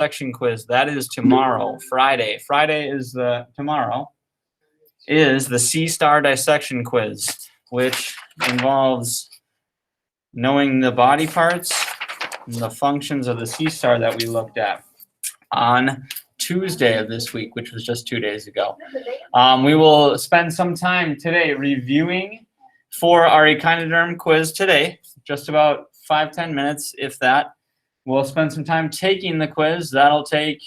dissection quiz. That is tomorrow, Friday. Friday is tomorrow is the C-star dissection quiz, which involves knowing the body parts and the functions of the C-star that we looked at on Tuesday of this week, which was just 2 days ago. We will spend some time today reviewing for our Echinoderm quiz today, just about 5-10 minutes, if that. We'll spend some time taking the quiz. That'll take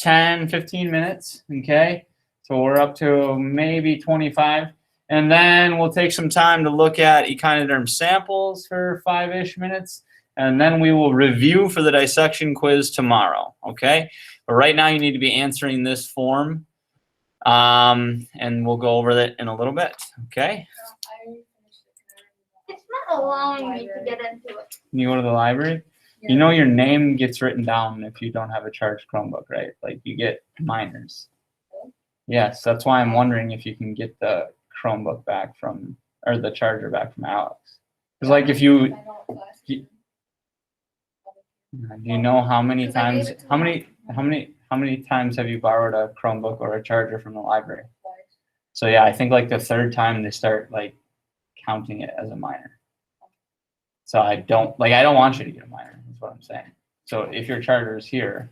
10-15 minutes, okay? So we're up to maybe 25. And then we'll take some time to look at Echinoderm samples for 5-ish minutes. And then we will review for the dissection quiz tomorrow, okay? But right now you need to be answering this form. And we'll go over that in a little bit, okay? It's not allowing me to get into it. You go to the library? You know your name gets written down if you don't have a charged Chromebook, right? Like you get minors. Yes, that's why I'm wondering if you can get the Chromebook back from, or the charger back from Alex. Because like if you, do you know how many times, how many times have you borrowed a Chromebook or a charger from the library? So yeah, I think like the third time they start like counting it as a minor. So I don't want you to get a minor, is what I'm saying. So if your charger is here,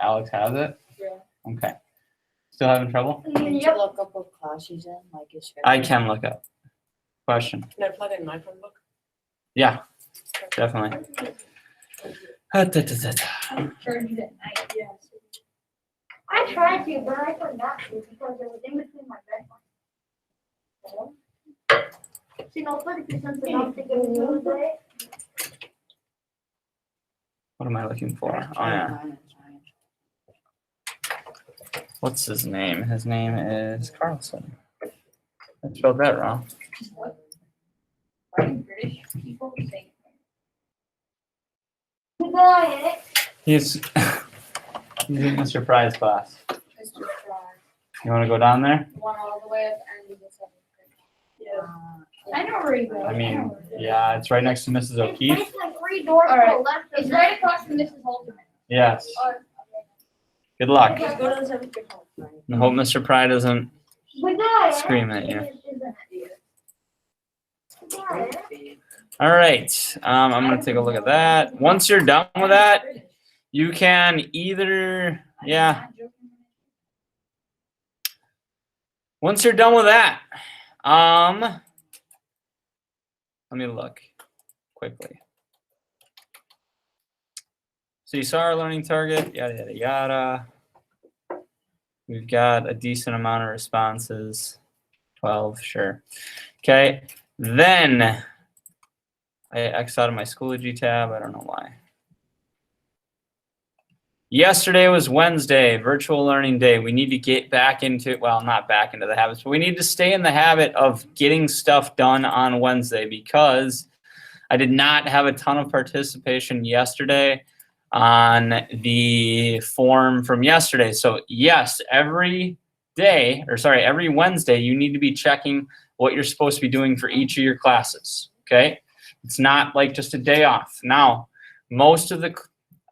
Alex has it? Yeah. Okay. Still having trouble? Can you look up what class she's in? Like, I can look up. Question. Can I plug in my Chromebook? Yeah, definitely. I tried to, but I forgot to because it was in between my bedpoints. See, no 30% enough to get a new day. What am I looking for? Oh yeah. What's his name? His name is Carlson. I spelled that wrong. He's in Mr. Fry's class. You want to go down there? One all the way up and the 7th grade. Yeah. I know where you go. I mean, yeah, it's right next to Mrs. O'Keefe. It's like 3 doors to the left. It's right across from Mrs. Holtman. Yes. Good luck. Just go to the 7th grade home. I hope Mr. Pry doesn't We got it. scream at you. All right, I'm gonna take a look at that. Once you're done with that, you can either, yeah. Once you're done with that, let me look quickly. So you saw our learning target, yada, yada, yada. We've got a decent amount of responses, 12, sure. Okay, then I X'd out of my Schoology tab. I don't know why. Yesterday was Wednesday, virtual learning day. We need to get back into, well, not back into the habits, but we need to stay in the habit of getting stuff done on Wednesday because I did not have a ton of participation yesterday on the form from yesterday. So yes, every Wednesday, you need to be checking what you're supposed to be doing for each of your classes, okay? It's not like just a day off. Now,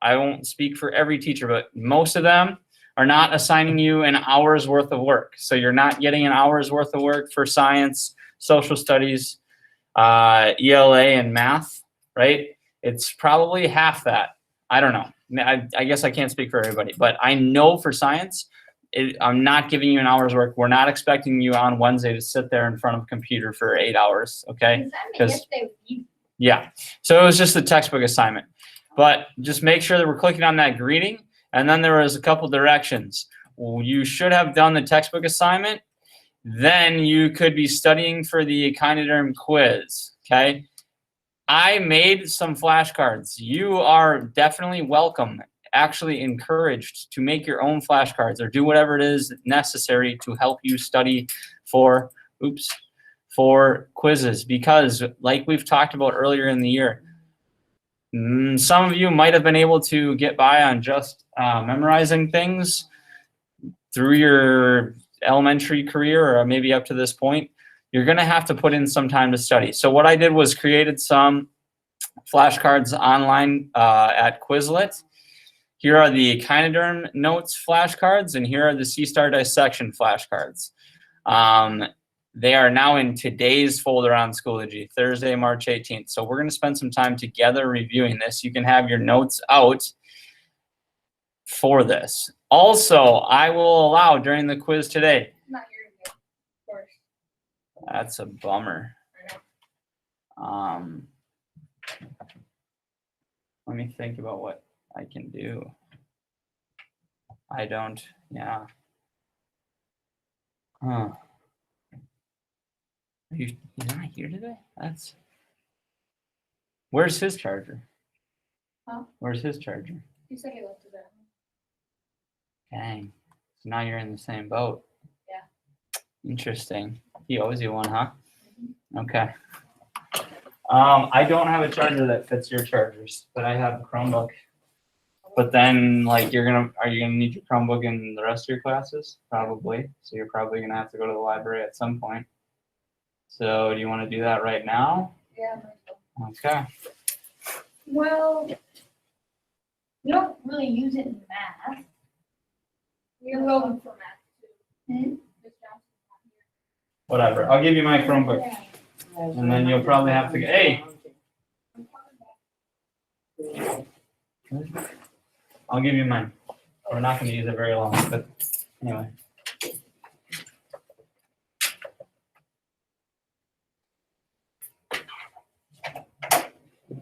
I won't speak for every teacher, but most of them are not assigning you an hour's worth of work. So you're not getting an hour's worth of work for science, social studies, ELA, and math, right? It's probably half that. I don't know. I guess I can't speak for everybody, but I know for science, I'm not giving you an hour's work. We're not expecting you on Wednesday to sit there in front of a computer for 8 hours, okay? Yeah, so it was just a textbook assignment. But just make sure that we're clicking on that greeting, and then there was a couple directions. You should have done the textbook assignment. Then you could be studying for the Echinoderm quiz, okay? I made some flashcards. You are definitely welcome, actually encouraged to make your own flashcards or do whatever it is necessary to help you study for quizzes. Because like we've talked about earlier in the year, some of you might have been able to get by on just memorizing things through your elementary career or maybe up to this point. You're going to have to put in some time to study. So what I did was created some flashcards online at Quizlet. Here are the Echinoderm notes flashcards, and here are the Sea Star dissection flashcards. They are now in today's folder on Schoology, Thursday, March 18th. So we're going to spend some time together reviewing this. You can have your notes out for this. Also, I will allow during the quiz today. Not here today, of course. That's a bummer. Let me think about what I can do. I don't, yeah. Huh. You're not here today? That's. Where's his charger? Huh? Where's his charger? You said he left it at home. Dang. So now you're in the same boat. Yeah. Interesting. He owes you one, huh? Okay. I don't have a charger that fits your chargers, but I have a Chromebook. But then, like, are you gonna need your Chromebook in the rest of your classes? Probably. So you're probably gonna have to go to the library at some point. So do you want to do that right now? Yeah, might as well. Okay. Well, we don't really use it in math. We're going for math too. Hmm? Miss Johnson's not here. Whatever. I'll give you my Chromebook, and then you'll probably have to. Hey. I'll give you mine. We're not going to use it very long, but anyway.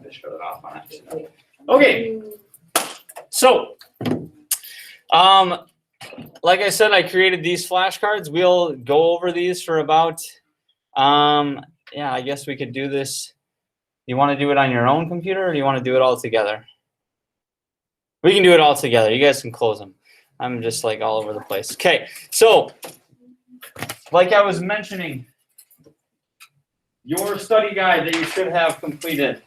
Just shut it off on accident. Okay. So, like I said, I created these flashcards. We'll go over these for about, yeah, I guess we could do this. You want to do it on your own computer, or do you want to do it all together? We can do it all together. You guys can close them. I'm just like all over the place. Okay, so like I was mentioning, your study guide that you should have completed,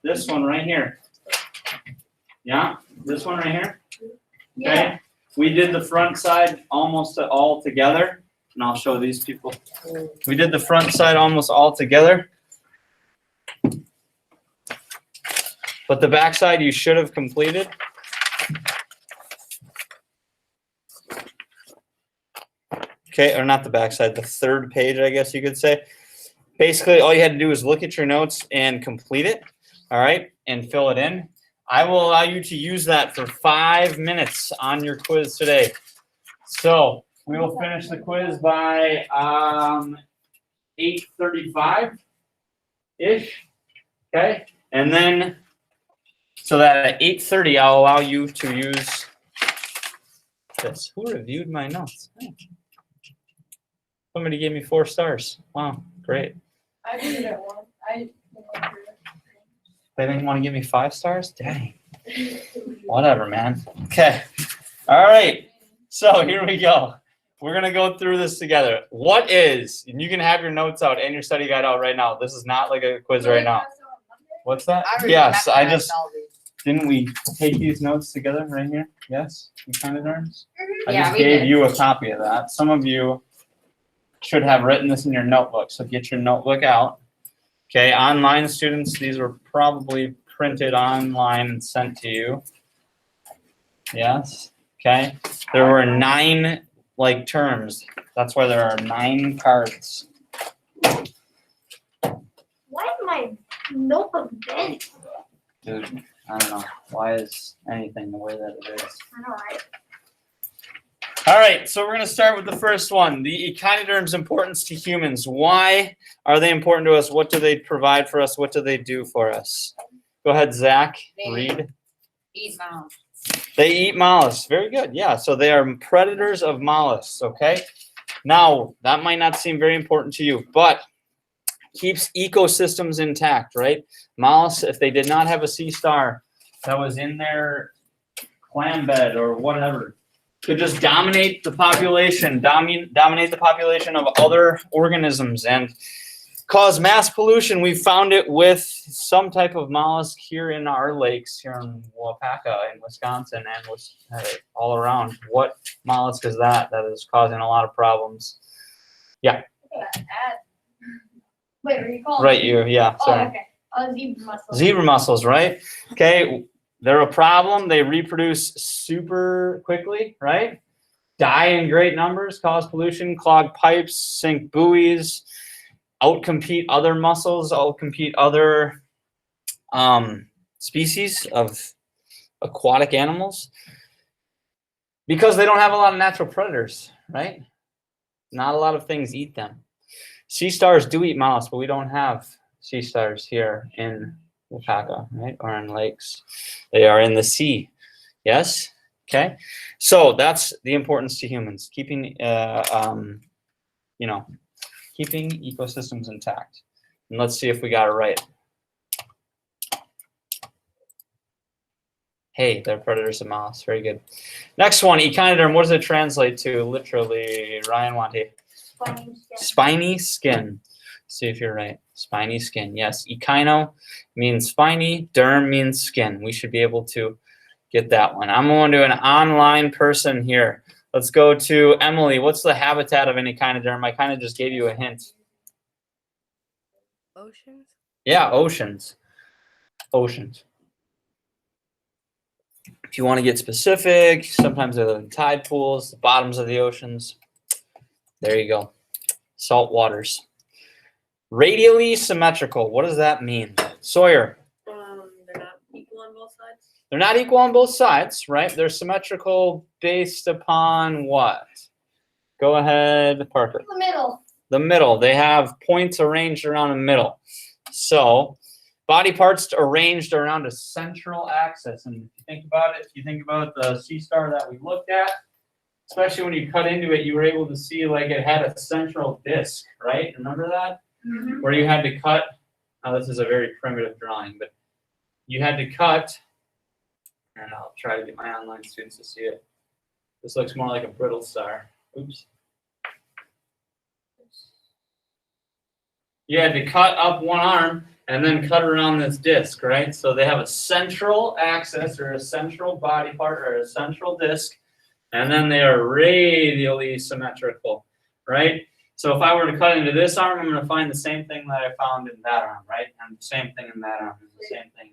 this one right here. Yeah, this one right here. Yeah. Okay, we did the front side almost all together, and I'll show these people. We did the front side almost all together, but the back side you should have completed. Okay, or not the backside, the third page, I guess you could say. Basically, all you had to do is look at your notes and complete it, all right, and fill it in. I will allow you to use that for 5 minutes on your quiz today. So we will finish the quiz by 8:35-ish, okay? And then, so that at 8:30, I'll allow you to use this. Who reviewed my notes? Oh. Somebody gave me 4 stars. Wow, great. I did it at one. They didn't want to give me 5 stars? Dang. Whatever, man. Okay. All right. So here we go. We're going to go through this together. What is, and you can have your notes out and your study guide out right now. This is not like a quiz right now. What's that? Yes, I just, didn't we take these notes together right here? Yes? You kind of learned? I Yeah, just we gave did. you a copy of that. Some of you should have written this in your notebook, so get your notebook out. Okay, online students, these were probably printed online and sent to you. Yes, okay. There were 9 like terms. That's why there are 9 cards. Why is my notebook bent? Dude, I don't know. Why is anything the way that it is? I know, right? All right, so we're going to start with the first one, the Echinoderm's importance to humans. Why are they important to us? What do they provide for us? What do they do for us? Go ahead, Zach, They read. Eat mouth. They eat mollusks. Very good. Yeah, so they are predators of mollusks, okay? Now, that might not seem very important to you, but keeps ecosystems intact, right? Mollusks, if they did not have a sea star that was in their clam bed or whatever, could just dominate the population, dominate the population of other organisms and cause mass pollution. We found it with some type of mollusk here in our lakes, here in Wapaka in Wisconsin and all around. What mollusk is that is causing a lot of problems? Yeah. Wait, are you calling? Right, you, yeah, Oh, sorry. okay. Zebra mussels. Zebra mussels, right? Okay, They're a problem. They reproduce super quickly, right? Die in great numbers, cause pollution, clog pipes, sink buoys, outcompete other mussels, outcompete other species of aquatic animals because they don't have a lot of natural predators, right? Not a lot of things eat them. Sea stars do eat mollusks, but we don't have sea stars here in Wapaka, right? Or in lakes. They are in the sea. Yes? Okay. So that's the importance to humans, keeping, keeping ecosystems intact. And let's see if we got it right. Hey, they're predators of mollusks. Very good. Next one, Echinoderm. What does it translate to? Literally, Ryan Wanty. Spiny skin. See if you're right. Spiny skin. Yes. Echino means spiny. Derm means skin. We should be able to get that one. I'm going to an online person here. Let's go to Emily. What's the habitat of an echinoderm? I kind of just gave you a hint. Oceans? Yeah, oceans. Oceans. If you want to get specific, sometimes they live in tide pools, the bottoms of the oceans. There you go. Salt waters. Radially symmetrical. What does that mean? Sawyer. They're not equal on both sides. They're not equal on both sides, right? They're symmetrical based upon what? Go ahead, Parker. The middle. The middle. They have points arranged around the middle. So body parts arranged around a central axis. And if you think about it, if you think about the sea star that we looked at, especially when you cut into it, you were able to see like it had a central disc, right? Remember that? Mm-hmm. Where you had to cut. Now this is a very primitive drawing, but you had to cut, and I'll try to get my online students to see it. This looks more like a brittle star. Oops. You had to cut up one arm and then cut around this disc, right? So they have a central axis or a central body part or a central disc, and then they are radially symmetrical, right? So if I were to cut into this arm, I'm going to find the same thing that I found in that arm, right? And the same thing in that arm, and the same thing.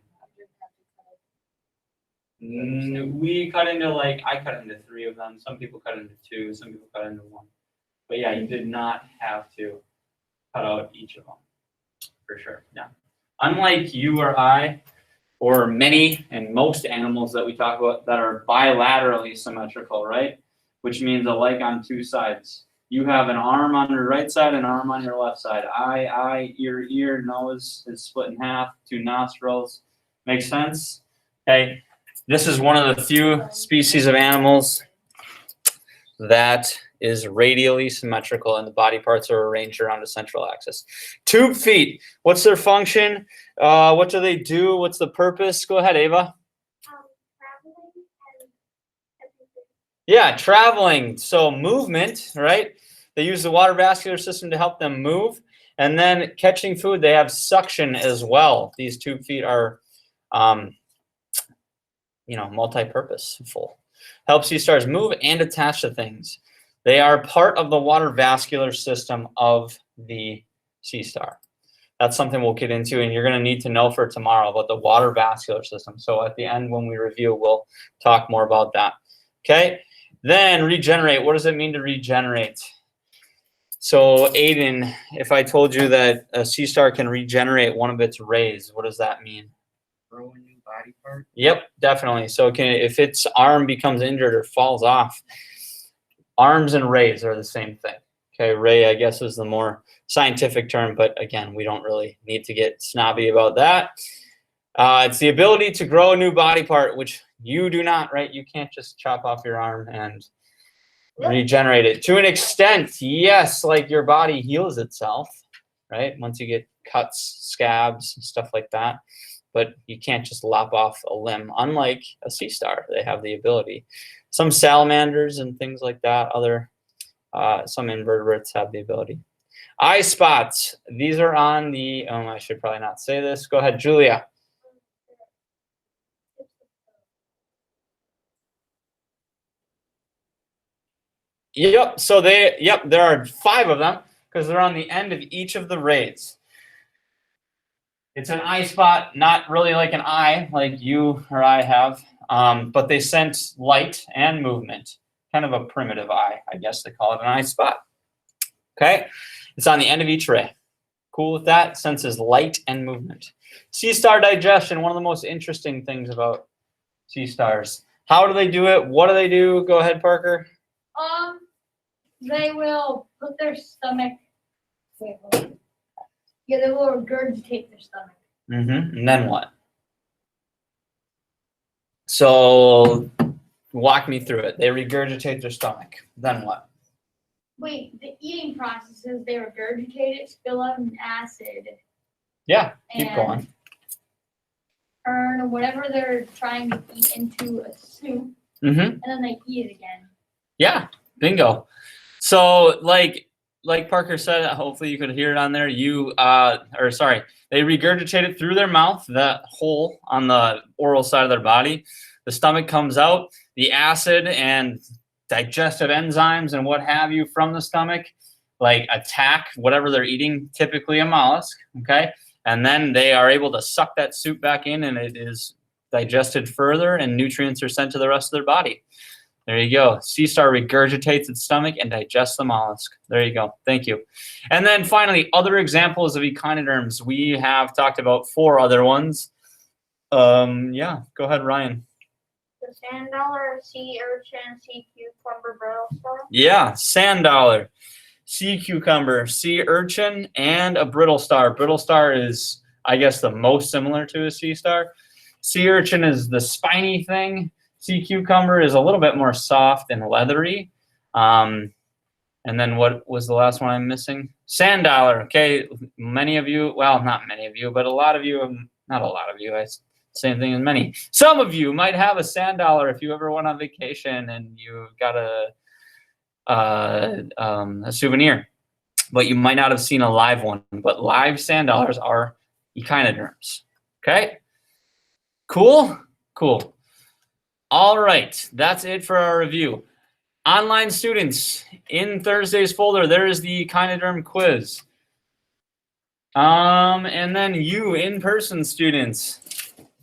We cut into I cut into 3 of them. Some people cut into 2. Some people cut into 1. But yeah, you did not have to cut out each of them, for sure. Yeah. Unlike you or I, or many and most animals that we talk about that are bilaterally symmetrical, right? Which means a leg on 2 sides. You have an arm on your right side and an arm on your left side. Eye, ear, nose is split in half, 2 nostrils. Make sense? Okay. This is one of the few species of animals that is radially symmetrical and the body parts are arranged around a central axis. Tube feet. What's their function? What do they do? What's the purpose? Go ahead, Ava. Traveling and everything. Yeah, traveling. So movement, right? They use the water vascular system to help them move. And then catching food, they have suction as well. These tube feet are, multi-purposeful. Helps sea stars move and attach to things. They are part of the water vascular system of the sea star. That's something we'll get into, and you're going to need to know for tomorrow about the water vascular system. So at the end, when we review, we'll talk more about that. Okay? Then regenerate. What does it mean to regenerate? So Aiden, if I told you that a sea star can regenerate one of its rays, what does that mean? Grow a new body part? Yep, definitely. So if its arm becomes injured or falls off, arms and rays are the same thing. Okay, ray, I guess, is the more scientific term, but again, we don't really need to get snobby about that. It's the ability to grow a new body part, which you do not, right? You can't just chop off your arm and regenerate it. To an extent, yes, like your body heals itself, right? Once you get cuts, scabs, stuff like that. But you can't just lop off a limb, unlike a sea star. They have the ability. Some salamanders and things like that, some invertebrates have the ability. Eye spots. These are on the, I should probably not say this. Go ahead, Julia. Yep, so there are 5 of them because they're on the end of each of the rays. It's an eye spot, not really like an eye like you or I have, but they sense light and movement. Kind of a primitive eye, I guess they call it an eye spot. Okay, it's on the end of each ray. Cool with that? Senses light and movement. Sea star digestion, one of the most interesting things about sea stars. How do they do it? What do they do? Go ahead, Parker. They will put their stomach. Wait, hold on. Yeah, they will regurgitate their stomach. And then what? So walk me through it. They regurgitate their stomach. Then what? Wait, the eating processes, they regurgitate it, spill out an acid, Yeah, keep and going. turn whatever they're trying to eat into a soup, and then they eat it again. Yeah, bingo. So like Parker said, hopefully you could hear it on there. They regurgitate it through their mouth, that hole on the oral side of their body. The stomach comes out, the acid and digestive enzymes and what have you from the stomach, like attack whatever they're eating, typically a mollusk, okay? And then they are able to suck that soup back in and it is digested further and nutrients are sent to the rest of their body. There you go. Sea star regurgitates its stomach and digests the mollusk. There you go. Thank you. And then finally, other examples of echinoderms. We have talked about 4 other ones. Yeah, go ahead, Ryan. The sand dollar, sea urchin, sea cucumber, brittle star. Yeah, sand dollar, sea cucumber, sea urchin, and a brittle star. Brittle star is, I guess, the most similar to a sea star. Sea urchin is the spiny thing. Sea cucumber is a little bit more soft and leathery. And then what was the last one I'm missing? Sand dollar. Okay, many of you, well, not many of you, but a lot of you, not a lot of you, same thing as many. Some of you might have a sand dollar if you ever went on vacation and you got a souvenir, but you might not have seen a live one. But live sand dollars are echinoderms. Okay, cool, cool. All right, that's it for our review. Online students, in Thursday's folder, there is the echinoderm quiz. And then you, in-person students.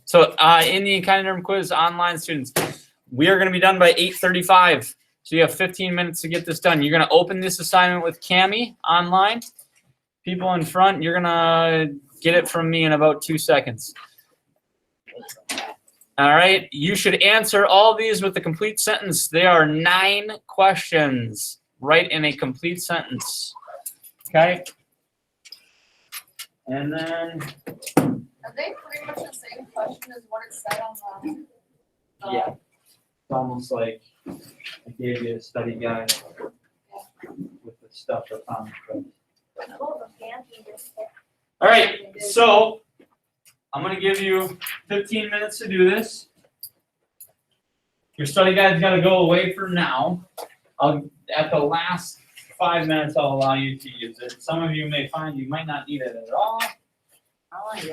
So in the echinoderm quiz, online students, we are going to be done by 8:35. So you have 15 minutes to get this done. You're going to open this assignment with Cami online. People in front, you're going to get it from me in about 2 seconds. All right, you should answer all these with a complete sentence. There are 9 questions. Write in a complete sentence. Okay? And then, Are they pretty much the same question as what it said on the? yeah, it's almost like I gave you a study guide with the stuff that's on the quiz. All right, so I'm going to give you 15 minutes to do this. Your study guide's got to go away for now. At the last 5 minutes, I'll allow you to use it. Some of you may find you might not need it at all. Thank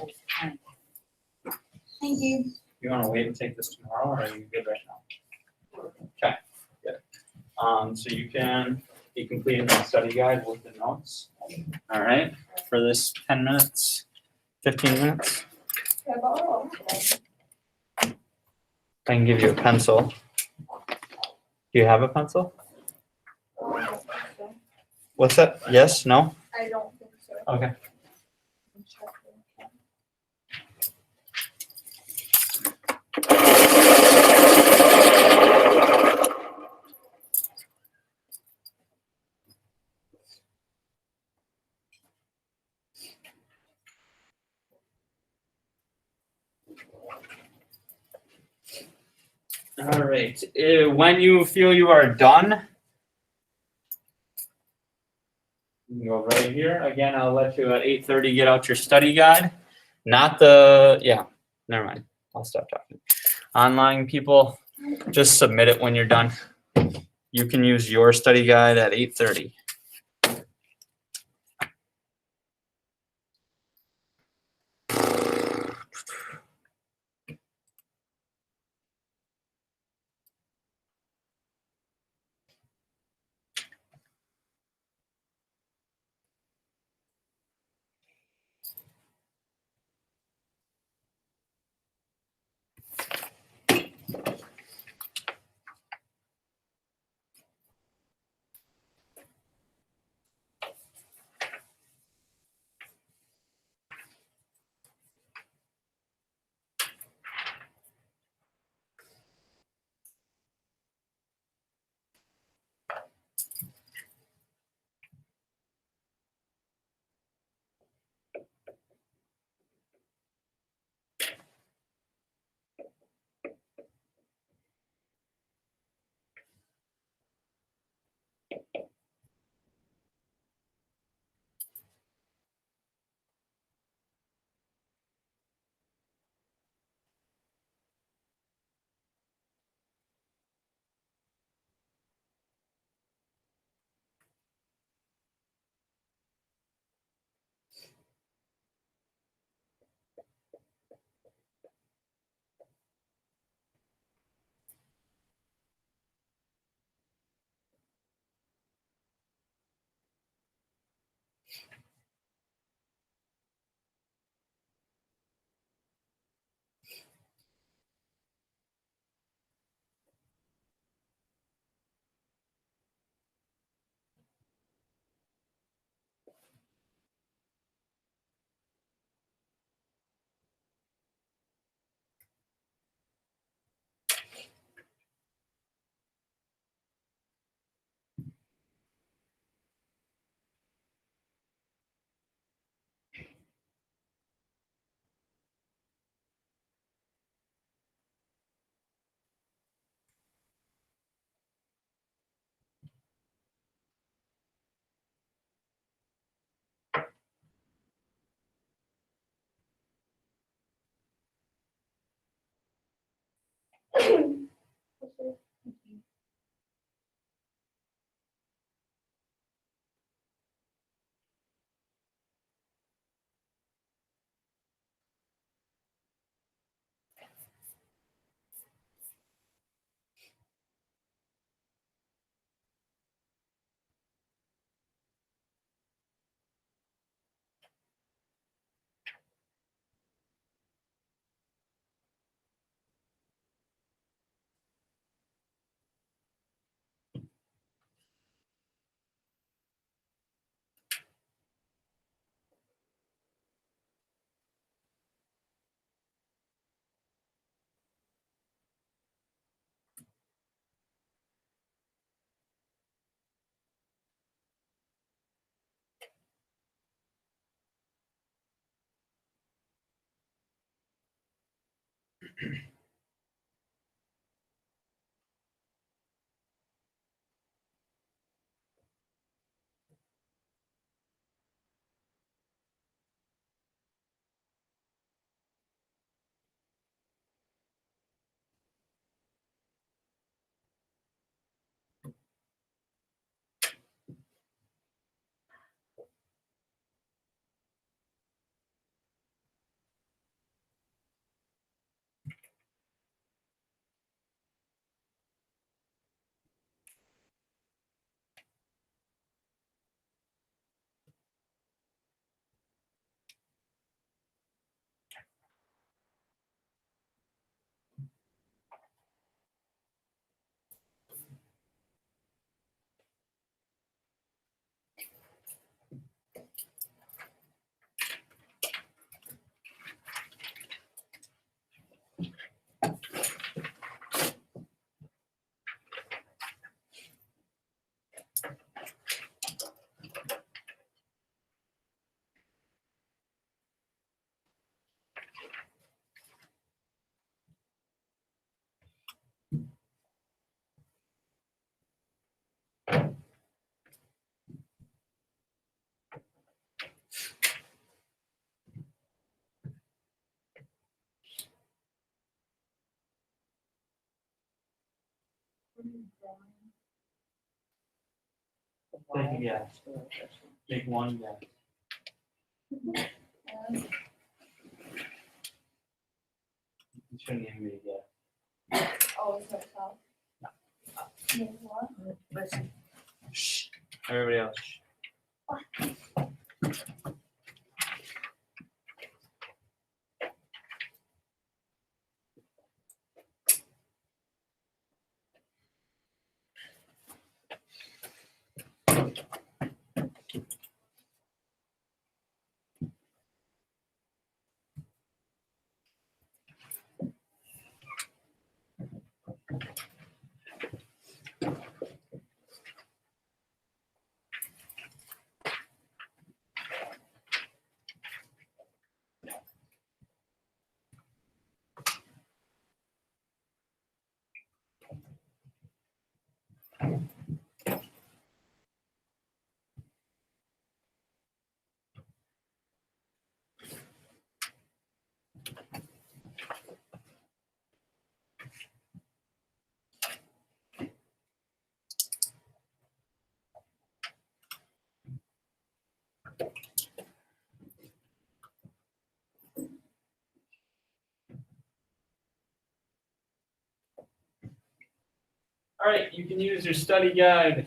you. You want to wait and take this tomorrow, or are you good right now? Okay, good. So you can be completing the study guide with the notes. All right, for this 10 minutes, 15 minutes. I can give you a pencil. Do you have a pencil? What's that? Yes? No? I don't think so. Okay. All right. When you feel you are done, you can go right here. Again, I'll let you at 8:30 get out your study guide. Not the, yeah, never mind. I'll stop talking. Online people, just submit it when you're done. You can use your study guide at 8:30. Take a guess. Take one guess. You shouldn't even be a guess. Oh, is that tough? Shh. Everybody else. Shh. right, you can use your study guide.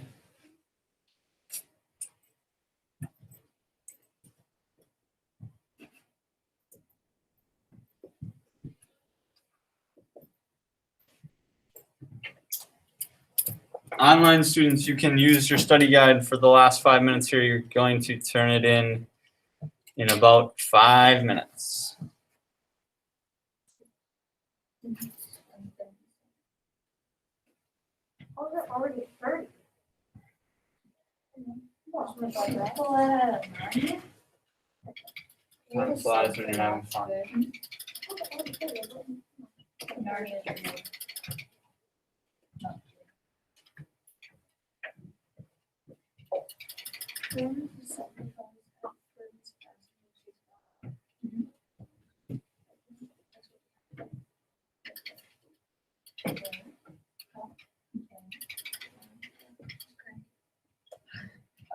Online students, you can use your study guide for the last 5 minutes here. You're going to turn it in about 5 minutes. Oh, they're already 30. Time flies when you're having fun.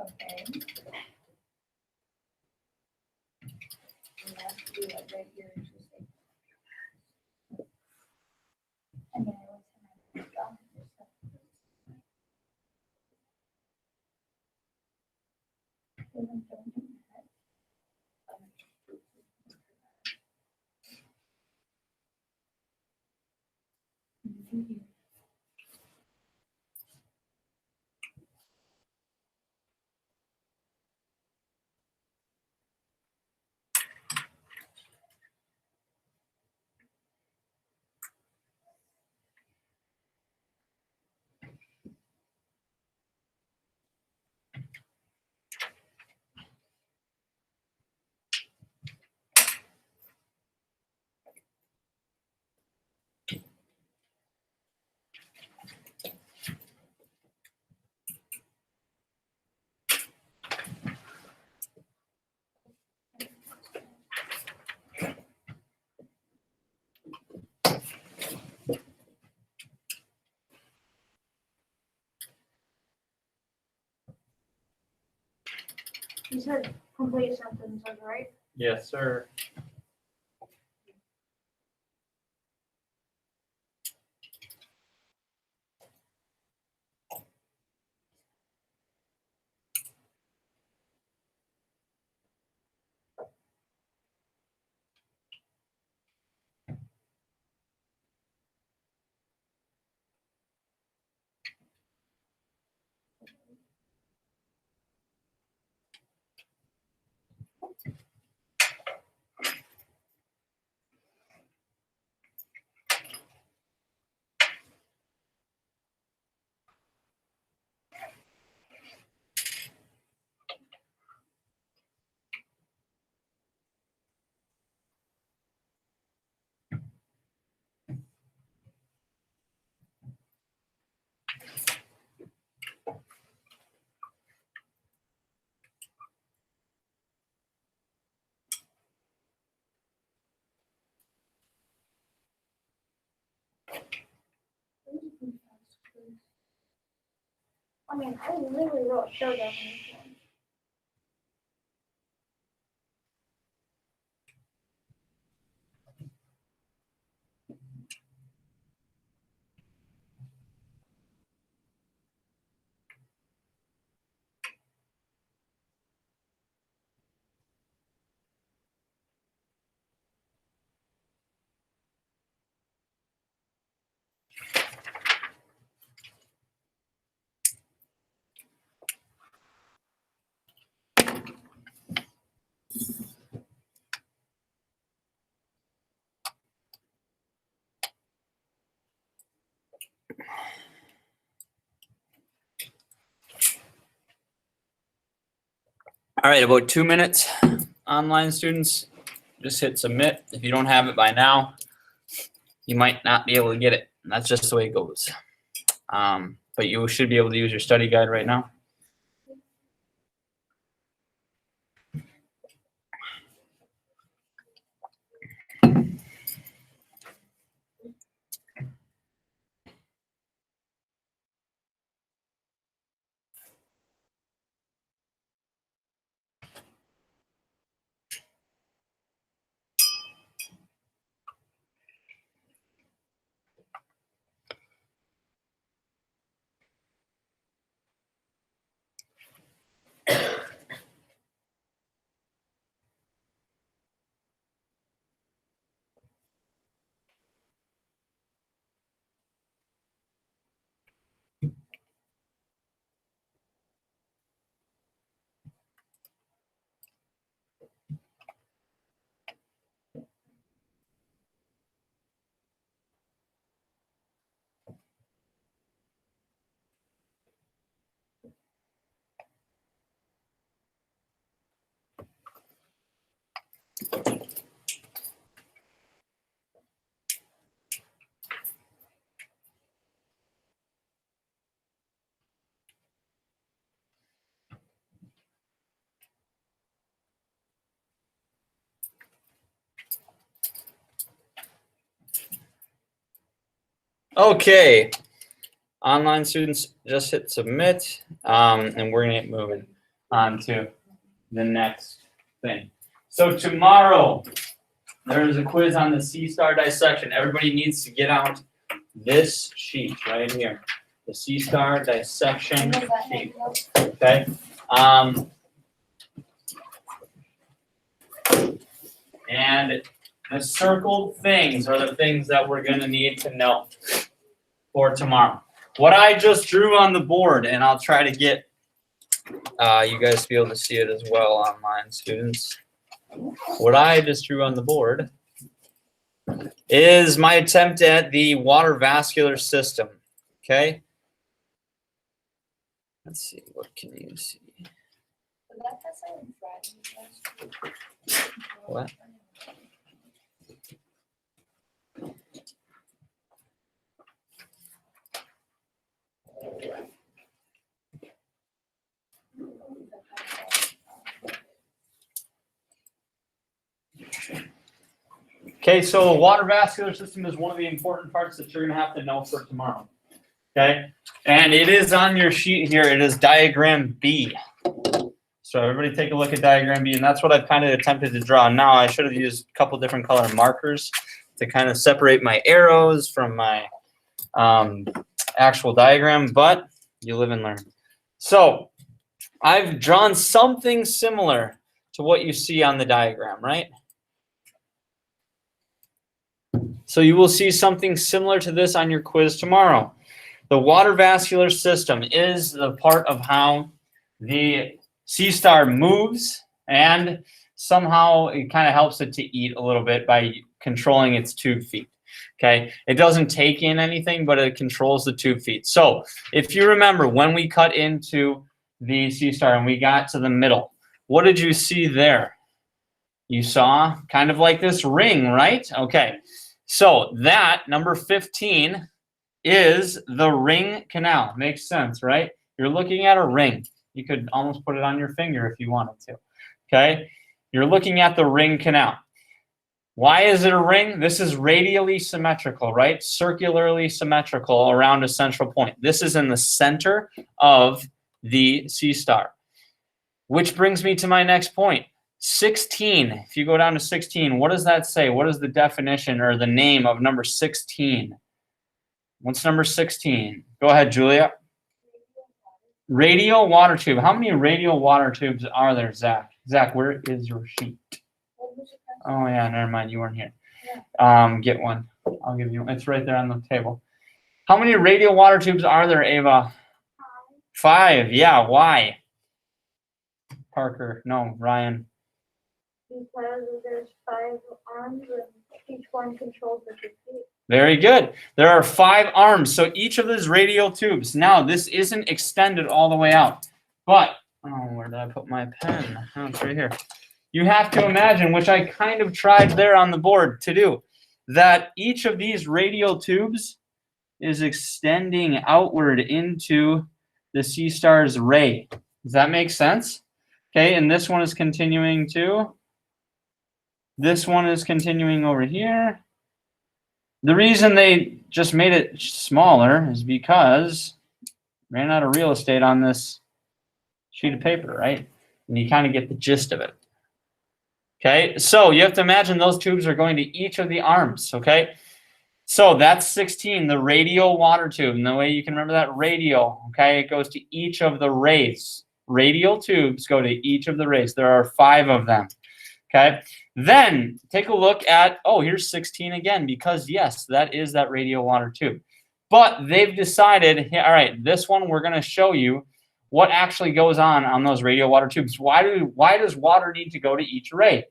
Okay. We have to do it right here and just say. And then I was gonna You said complete sentences, right? Yes, sir. I mean, I literally wrote show definition. All right, about 2 minutes. Online students, just hit submit. If you don't have it by now, you might not be able to get it. That's just the way it goes. But you should be able to use your study guide right now. Okay. Online students, just hit submit, and we're gonna get moving on to the next thing. So tomorrow, there is a quiz on the C-star dissection. Everybody needs to get out this sheet right here, the C-star dissection sheet. Okay. And the circled things are the things that we're going to need to know for tomorrow. What I just drew on the board, and I'll try to get you guys to be able to see it as well online, students. What I just drew on the board is my attempt at the water vascular system. Okay. Let's see, what can you see? What? Okay, so the water vascular system is one of the important parts that you're going to have to know for tomorrow. Okay, and it is on your sheet here. It is diagram B. So everybody take a look at diagram B, and that's what I've kind of attempted to draw. Now I should have used a couple different color markers to kind of separate my arrows from my actual diagram, but you live and learn. So I've drawn something similar to what you see on the diagram, right? So you will see something similar to this on your quiz tomorrow. The water vascular system is the part of how the C-star moves, and somehow it kind of helps it to eat a little bit by controlling its tube feet. Okay, it doesn't take in anything, but it controls the tube feet. So if you remember when we cut into the C-star and we got to the middle, what did you see there? You saw kind of like this ring, right? Okay, so that number 15 is the ring canal. Makes sense, right? You're looking at a ring. You could almost put it on your finger if you wanted to. Okay, you're looking at the ring canal. Why is it a ring? This is radially symmetrical, right? Circularly symmetrical around a central point. This is in the center of the C-star. Which brings me to my next point. 16. If you go down to 16, what does that say? What is the definition or the name of number 16? What's number 16? Go ahead, Julia. Radial water tube. How many radial water tubes are there, Zach? Zach, where is your sheet? Oh, yeah, never mind. You weren't here. Get one. I'll give you one. It's right there on the table. How many radial water tubes are there, Ava? 5. Yeah, why? Parker. No, Ryan. Because there's 5 arms and each one controls the 2 feet. Very good. There are 5 arms. So each of those radial tubes. Now, this isn't extended all the way out. But, oh, where did I put my pen? Oh, it's right here. You have to imagine, which I kind of tried there on the board to do, that each of these radial tubes is extending outward into the C-star's ray. Does that make sense? Okay, and this one is continuing to. This one is continuing over here. The reason they just made it smaller is because ran out of real estate on this sheet of paper, right? And you kind of get the gist of it. Okay, so you have to imagine those tubes are going to each of the arms, okay? So that's 16, the radial water tube. And the way you can remember that, radial, okay? It goes to each of the rays. Radial tubes go to each of the rays. There are 5 of them, okay? Then take a look at, oh, here's 16 again, because yes, that is that radial water tube. But they've decided, all right, this one we're going to show you what actually goes on those radial water tubes. Why does water need to go to each ray?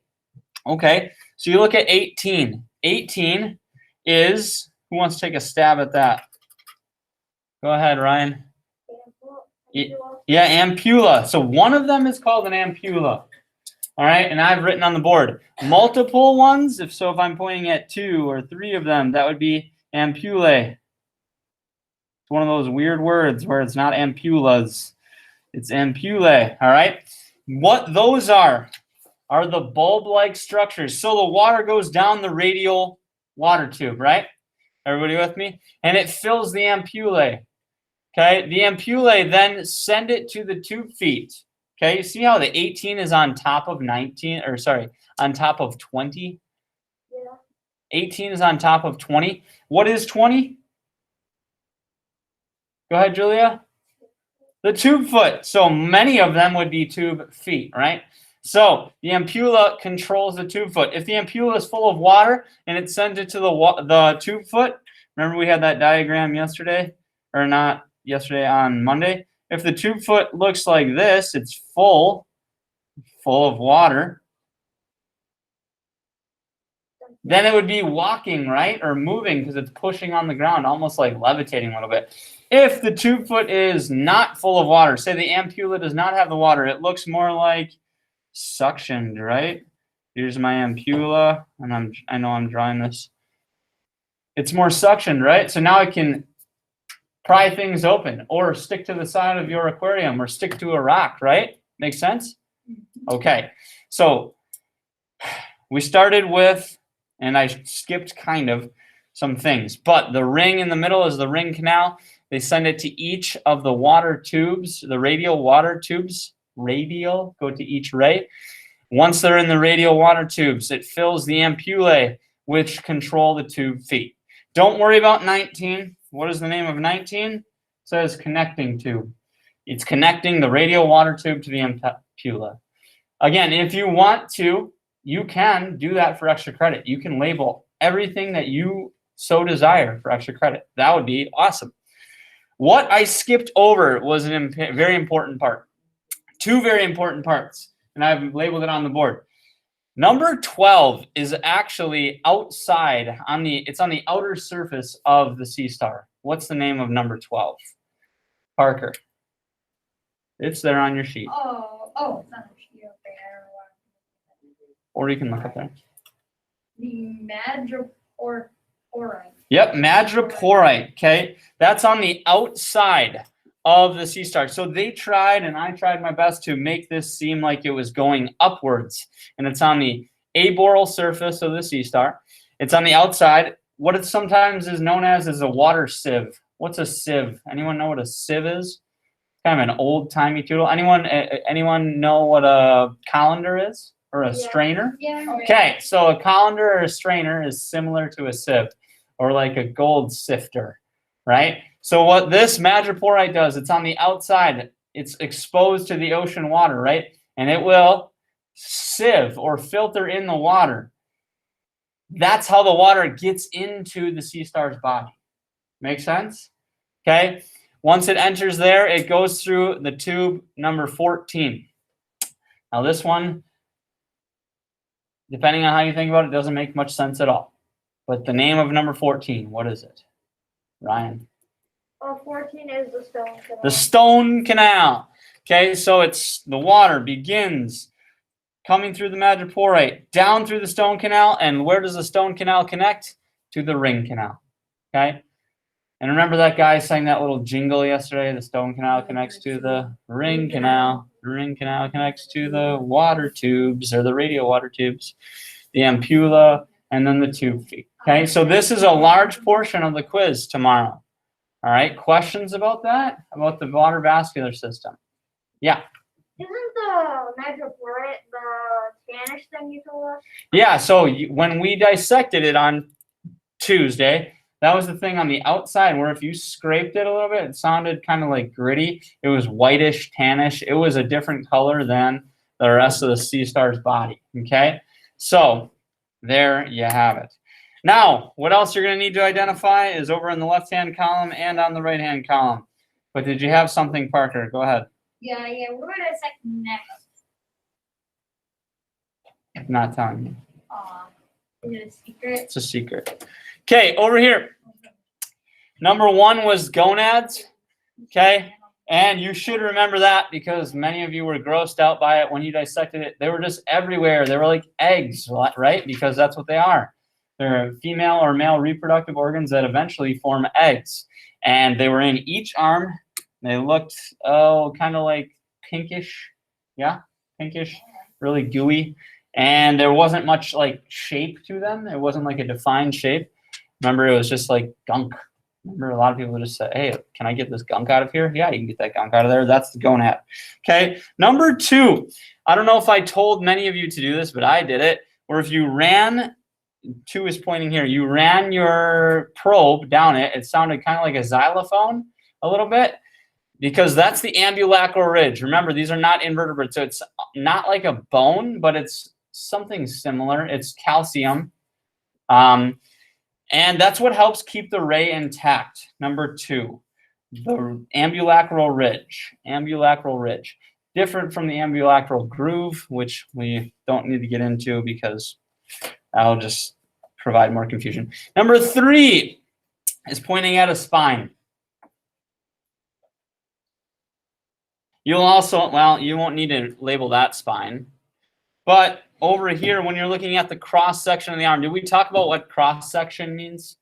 Okay, so you look at 18. 18 is, who wants to take a stab at that? Go ahead, Ryan. Yeah, ampulla. So one of them is called an ampulla. All right, and I've written on the board multiple ones. If I'm pointing at 2 or 3 of them, that would be ampullae. It's one of those weird words where it's not ampullas. It's ampullae, all right? What those are the bulb-like structures. So the water goes down the radial water tube, right? Everybody with me? And it fills the ampullae. Okay, the ampullae then send it to the tube feet. Okay, you see how the 18 is on top of 19, or sorry, on top of 20? Yeah. 18 is on top of 20. What is 20? Go ahead, Julia. The tube foot. So many of them would be tube feet, right? So the ampulla controls the tube foot. If the ampulla is full of water and it sends it to the tube foot, remember we had that diagram yesterday, or not yesterday, on Monday. If the tube foot looks like this, it's full of water, then it would be walking, right? Or moving because it's pushing on the ground, almost like levitating a little bit. If the tube foot is not full of water, say the ampulla does not have the water, it looks more like suctioned, right? Here's my ampulla, and I know I'm drawing this. It's more suctioned, right? So now I can pry things open or stick to the side of your aquarium or stick to a rock, right? Makes sense? Okay, so we started with, and I skipped kind of some things, but the ring in the middle is the ring canal. They send it to each of the water tubes, the radial water tubes. Radial, go to each ray. Once they're in the radial water tubes, it fills the ampullae, which control the tube feet. Don't worry about 19. What is the name of 19? It says connecting tube. It's connecting the radial water tube to the ampulla. Again, if you want to, you can do that for extra credit. You can label everything that you so desire for extra credit. That would be awesome. What I skipped over was a very important part. Two very important parts, and I've labeled it on the board. Number 12 is actually outside it's on the outer surface of the sea star. What's the name of number 12? Parker. It's there on your sheet. Oh, it's on the sheet up there. Or you can look up there. The madreporite. Yep, madreporite, okay? That's on the outside of the sea star. So they tried, and I tried my best to make this seem like it was going upwards. And it's on the aboral surface of the sea star. It's on the outside. What it sometimes is known as is a water sieve. What's a sieve? Anyone know what a sieve is? Kind of an old-timey tool. Anyone know what a colander is? Or a strainer? Yeah. Okay, so a colander or a strainer is similar to a sieve, or like a gold sifter, right? So what this madreporite does, it's on the outside. It's exposed to the ocean water, right? And it will sieve or filter in the water. That's how the water gets into the sea star's body. Make sense? Okay. Once it enters there, it goes through the tube number 14. Now this one, depending on how you think about it, doesn't make much sense at all. But the name of number 14, what is it? Ryan? 14 is the stone canal. The stone canal. Okay, so it's the water begins coming through the madreporite, down through the stone canal, and where does the stone canal connect? To the ring canal. Okay? And remember that guy sang that little jingle yesterday? The stone canal connects to the ring canal. The ring canal connects to the water tubes, or the radial water tubes, the ampulla, and then the tube feet. Okay, so this is a large portion of the quiz tomorrow. All right, questions about that? About the water vascular system? Yeah. Isn't the madreporite the Spanish thing you told us? Yeah, so when we dissected it on Tuesday, that was the thing on the outside where if you scraped it a little bit, it sounded kind of like gritty. It was whitish, tannish. It was a different color than the rest of the sea star's body, okay? So there you have it. Now, what else you're going to need to identify is over in the left-hand column and on the right-hand column. But did you have something, Parker? Go ahead. Yeah, we're going to dissect next. Not telling you. Is it a secret? It's a secret. Okay, over here. Number 1 was gonads. Okay, and you should remember that because many of you were grossed out by it when you dissected it. They were just everywhere. They were like eggs, right? Because that's what they are. They're female or male reproductive organs that eventually form eggs. And they were in each arm. They looked, kind of like pinkish. Yeah, pinkish, really gooey. And there wasn't much like shape to them. It wasn't like a defined shape. Remember, it was just like gunk. Remember, a lot of people would just say, hey, can I get this gunk out of here? Yeah, you can get that gunk out of there. That's the gonad. Okay, number 2. I don't know if I told many of you to do this, but I did it. Where if you ran, 2 is pointing here, you ran your probe down it, it sounded kind of like a xylophone a little bit, because that's the ambulacral ridge. Remember, these are not invertebrates, so it's not like a bone, but it's something similar. It's calcium. And that's what helps keep the ray intact. Number 2, the ambulacral ridge. Ambulacral ridge. Different from the ambulacral groove, which we don't need to get into because that'll just provide more confusion. Number 3 is pointing at a spine. You'll also, well, you won't need to label that spine. But over here, when you're looking at the cross section of the arm, did we talk about what cross section means?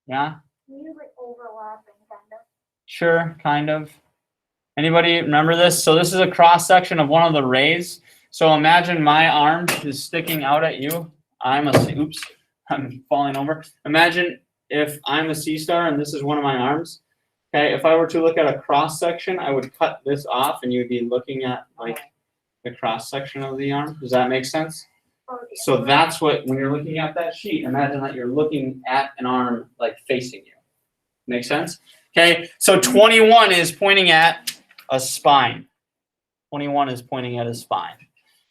Yeah? Usually overlapping, kind of. Sure, kind of. Anybody remember this? So this is a cross section of one of the rays. So imagine my arm is sticking out at you. Oops, I'm falling over. Imagine if I'm a sea star and this is one of my arms. Okay, if I were to look at a cross section, I would cut this off and you'd be looking at like the cross section of the arm. Does that make sense? So that's what, when you're looking at that sheet, imagine that you're looking at an arm like facing you. Make sense? Okay, so 21 is pointing at a spine. 21 is pointing at a spine,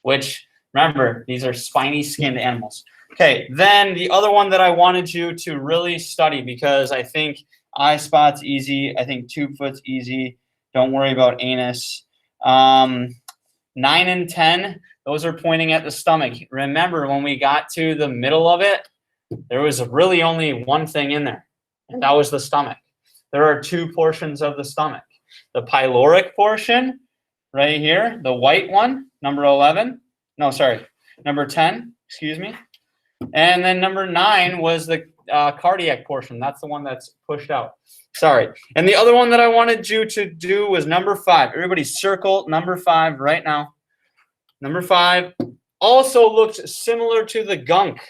which, remember, these are spiny skinned animals. Okay, then the other one that I wanted you to really study, because I think eye spot's easy, I think tube foot's easy, don't worry about anus. 9 and 10, those are pointing at the stomach. Remember, when we got to the middle of it, there was really only one thing in there, and that was the stomach. There are 2 portions of the stomach. The pyloric portion, right here, the white one, number 11. No, sorry, number 10, excuse me. And then number 9 was the cardiac portion. That's the one that's pushed out. Sorry. And the other one that I wanted you to do was number 5. Everybody circle number 5 right now. Number 5 also looked similar to the gunk,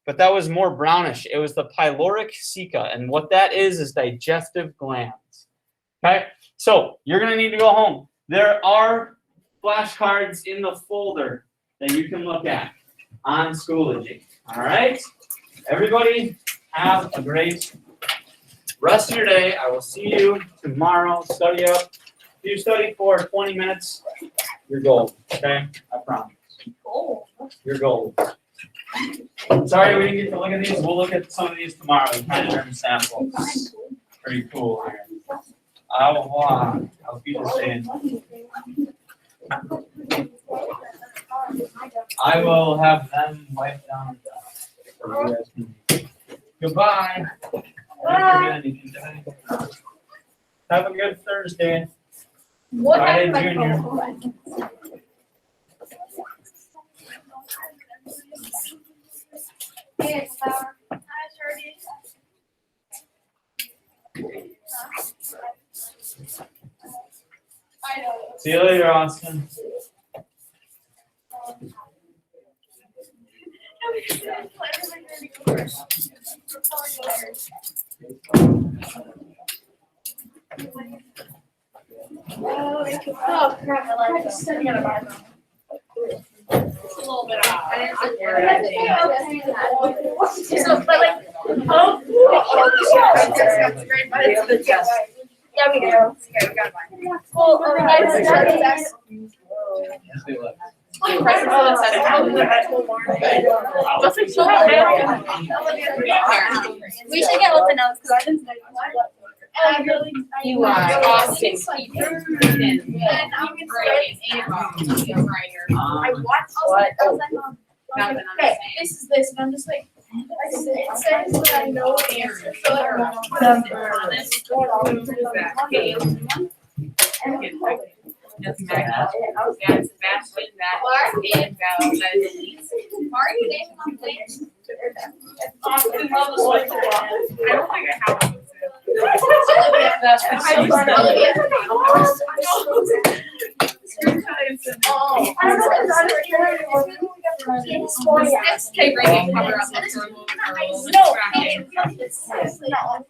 but that was more brownish. It was the pyloric ceca, and what that is digestive glands. Okay, so you're going to need to go home. There are flashcards in the folder that you can look at on Schoology. All right, everybody have a great rest of your day. I will see you tomorrow. Study up. If you study for 20 minutes, you're gold. Okay, I promise. You're gold. Sorry we didn't get to look at these. We'll look at some of these tomorrow. Echinoderm samples. Pretty cool here. I'll be the same. I will have them wipe down the desk. Goodbye. Have a good Thursday. What Friday, happened to my Junior. phone? Hey, Flower. Hi, Shorty. I know. See you later, Austin. Oh, crap. I like this. I gotta buy them. It's a little bit off. So, but like, oh, yeah, we do. Okay, we got mine. Well, guys, we should get Olsen notes because I didn't. You are Austin. And I'm great. I watched what? Nothing, I'm Okay, saying. this is this, and I'm just like, it says that I know the answer, so I don't know. Doesn't matter. Yeah, Sebastian, that is and Val, that is Elise. Are you naming on planes? Austin, love this one. I don't think I have one. That's Screen time. Oh, I don't know, is that a Sticks take right cover up the thermal. No, it's not.